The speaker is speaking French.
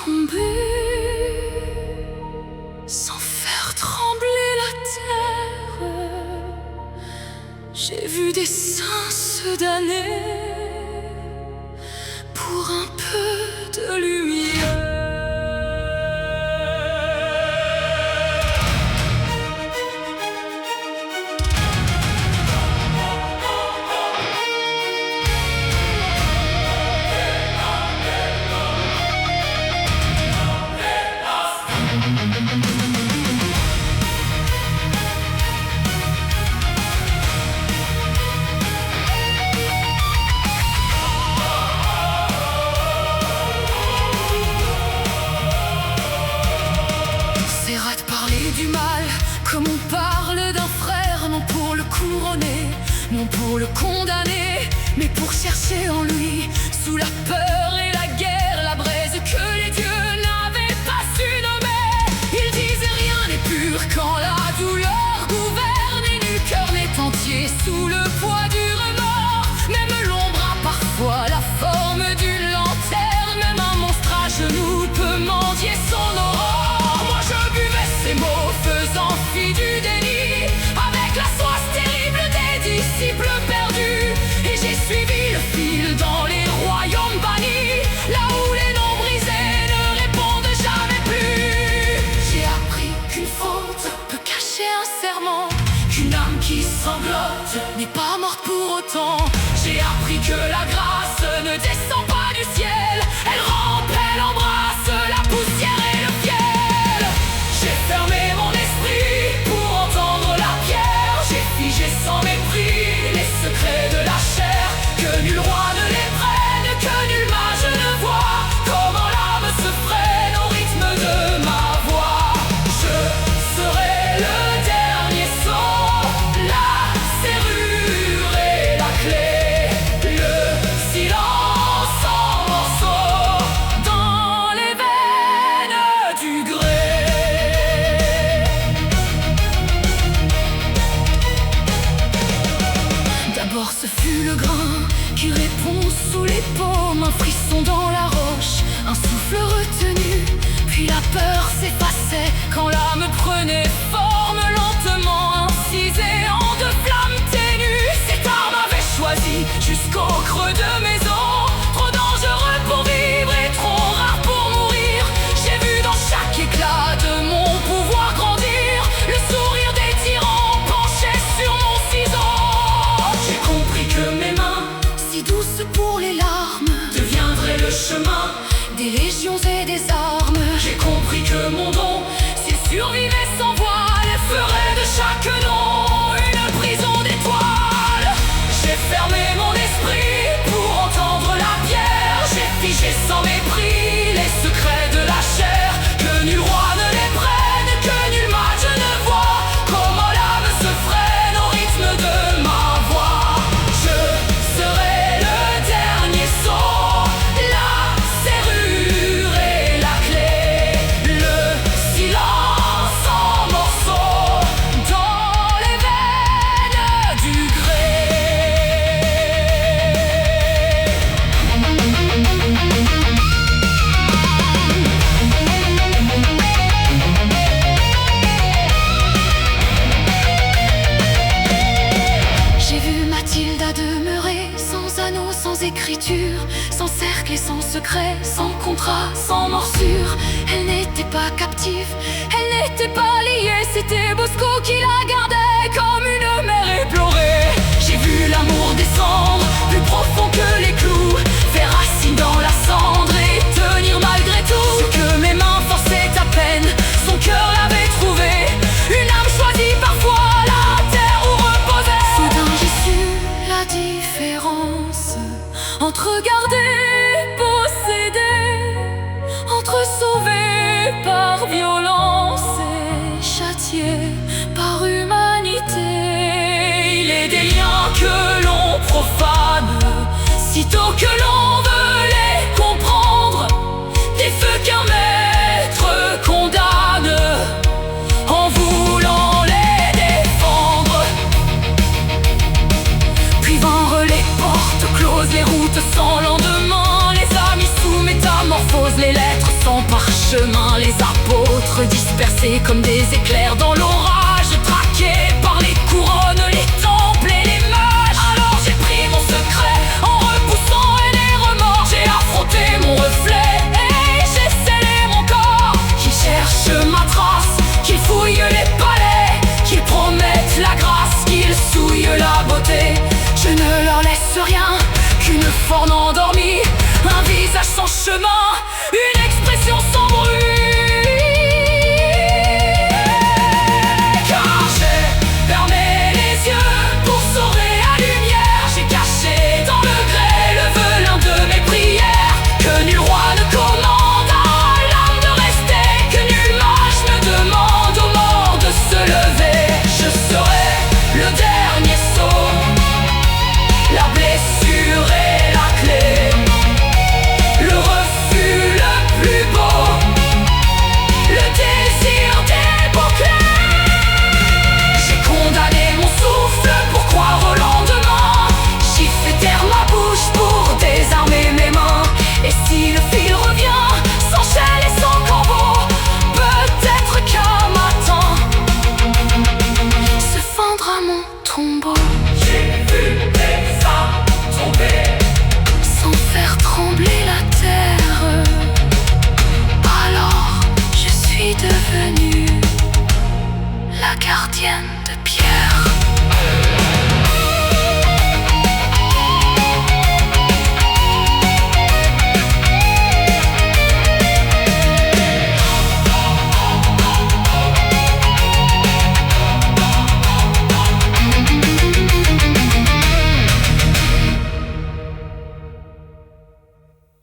tomber sans faire trembler la terre. J'ai vu des saints se damner pour un peu de lumière. Du mal, comme on parle d'un frère, non pour le couronner, non pour le condamner, mais pour chercher en lui, sous la peur et la guerre, la braise que les dieux n'avaient pas su nommer. Ils disaient rien n'est pur quand la douleur gouverne, et nu cœur n'est entier sous le poids du remords. Même l'ombre a parfois la forme d'une lanterne, même un monstre à genoux peut mendier son aurore. Moi je buvais ces mots faisant fi du déni, avec la soif terrible des disciples perdus, et j'ai suivi le fil dans les royaumes bannis, là où les noms brisés ne répondent jamais plus. J'ai appris qu'une faute peut cacher un serment, qu'une âme qui sanglote n'est pas morte pour autant. J'ai appris que la grâce ne descend pas du ciel, elle rampe, elle embrasse la poussière et le fiel. J'ai fermé mon esprit pour entendre la pierre, j'ai figé sans mépris les secrets de la chair, que nul roi ne les prenne, que nul mage ne voit comment l'âme se freine au rythme de ma voix. Je serai le dernier son, la serrure et la clé, le silence en morceaux dans les veines du grès. D'abord ce fut le grain qui répond sous les paumes, un frisson dans la roche, un souffle retenu, puis la peur s'effaçait quand l'âme prenait forme, lentement incisée en deux flammes ténues. Cette arme avait choisi jusqu'au creux de mes os, trop dangereux pour vivre et trop rare pour mourir. J'ai vu dans chaque éclat de mon pouvoir grandir le sourire des tyrans penché sur mon ciseau. J'ai compris que mes mains, si douces pour les larmes, deviendraient le chemin des légions et des armes. J'ai compris que mon don, s'il survivait sans voile, ferait de chaque nom une prison d'étoiles. J'ai fermé mon esprit pour entendre la pierre, j'ai figé sans mépris les secrets de la chair, que nul roi ne les prenne, que nul mage ne voit comment l'âme se freine au rythme de ma voix. Je serai le dernier son, la serrure et la clé, le silence en morceaux dans les veines du grès. J'ai vu Mathilda demeurer sans anneau, sans écriture, sans cercle et sans secret, sans contrat, sans morsure. Elle n'était pas captive, elle n'était pas liée, c'était Bosco qui la gardait comme une mère éplorée. J'ai vu l'amour descendre, plus profond que les clous, faire racine dans la cendre et tenir malgré tout. Ce que mes mains forçaient à peine, son cœur l'avait trouvé, une âme choisie parfois la terre où reposait. Soudain j'ai su la différence entre garder, posséder, entre sauver par violence et châtier par humanité. Il est des liens que l'on profane, sitôt que l'on veut les comprendre, des feux qu'un maître condamne en voulant les défendre. Puis vinrent les portes closes, les routes sans lendemain, les amis sous métamorphose, les lettres sans parfum. chemin. Les apôtres dispersés comme des éclairs dans l'orage, traqués par les couronnes, les temples et les mages. Alors j'ai pris mon secret en repoussant haine et remords. J'ai affronté mon reflet et j'ai scellé mon corps. Qui cherche ma trace, qui fouille les palais, qui promettent la grâce, qu'ils souillent la beauté. Je ne leur laisse rien qu'une forme endormie, un visage sans chemin,